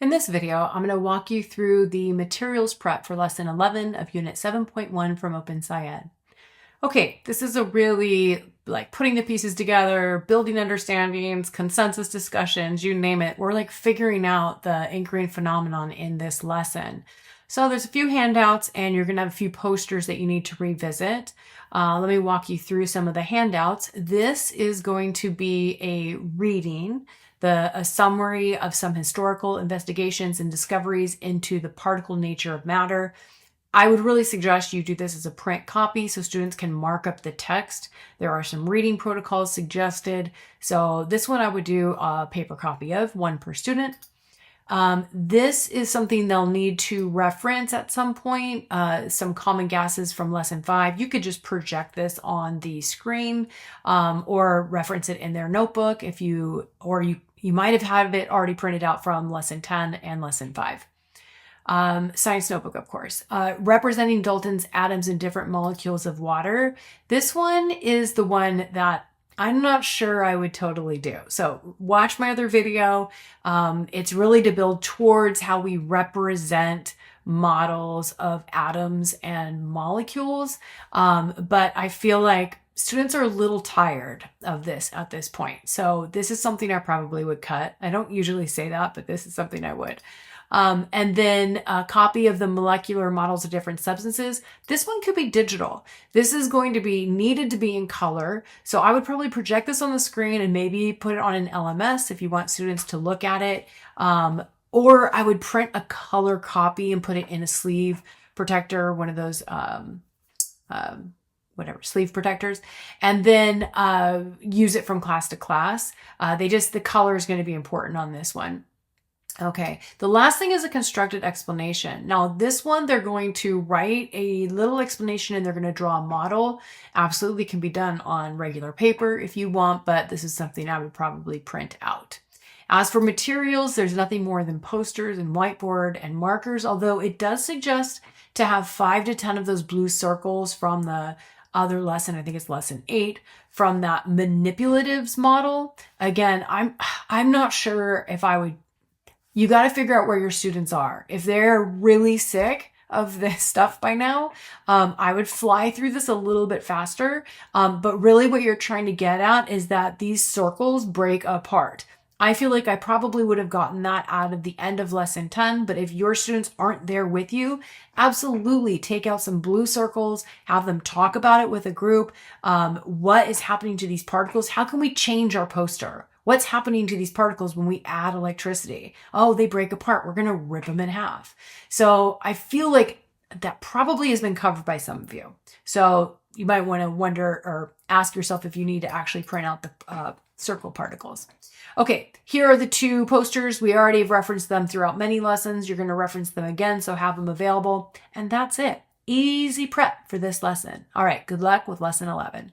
In this video, I'm going to walk you through the materials prep for lesson 11 of unit 7.1 from OpenSciEd. Okay, this is a really like putting the pieces together, building understandings, consensus discussions, you name it. We're like figuring out the anchoring phenomenon in this lesson. So there's a few handouts and you're going to have a few posters that you need to revisit. Let me walk you through some of the handouts. This is going to be a reading, a summary of some historical investigations and discoveries into the particle nature of matter. I would really suggest you do this as a print copy so students can mark up the text. There are some reading protocols suggested. So this one I would do a paper copy of, one per student. This is something they'll need to reference at some point, some common gases from lesson 5. You could just project this on the screen or reference it in their notebook if you might have had it already printed out from lesson 10 and lesson 5. Science notebook, of course. Representing Dalton's atoms in different molecules of water. This one is the one that I'm not sure I would totally do. So watch my other video. It's really to build towards how we represent models of atoms and molecules. But I feel like students are a little tired of this at this point. So this is something I probably would cut. I don't usually say that, but this is something I would. And then a copy of the molecular models of different substances. This one could be digital. This is going to be needed to be in color. So I would probably project this on the screen and maybe put it on an LMS if you want students to look at it. Or I would print a color copy and put it in a sleeve protector, one of those, sleeve protectors, and then use it from class to class. The color is going to be important on this one. Okay, the last thing is a constructed explanation. Now this one, they're going to write a little explanation and they're going to draw a model. Absolutely can be done on regular paper if you want, but this is something I would probably print out. As for materials, there's nothing more than posters and whiteboard and markers, although it does suggest to have 5 to 10 of those blue circles from the other lesson, I think it's lesson 8, from that manipulatives model. Again, I'm not sure if I would. You got to figure out where your students are. If they're really sick of this stuff by now, I would fly through this a little bit faster. But really what you're trying to get at is that these circles break apart. I feel like I probably would have gotten that out of the end of lesson 10, but if your students aren't there with you, absolutely take out some blue circles, have them talk about it with a group. What is happening to these particles? How can we change our poster? What's happening to these particles when we add electricity? Oh, they break apart. We're going to rip them in half. So I feel like that probably has been covered by some of you. So you might want to wonder or ask yourself if you need to actually print out the circle particles. Okay, here are the 2 posters. We already have referenced them throughout many lessons. You're going to reference them again, so have them available. And that's it. Easy prep for this lesson. All right, good luck with lesson 11.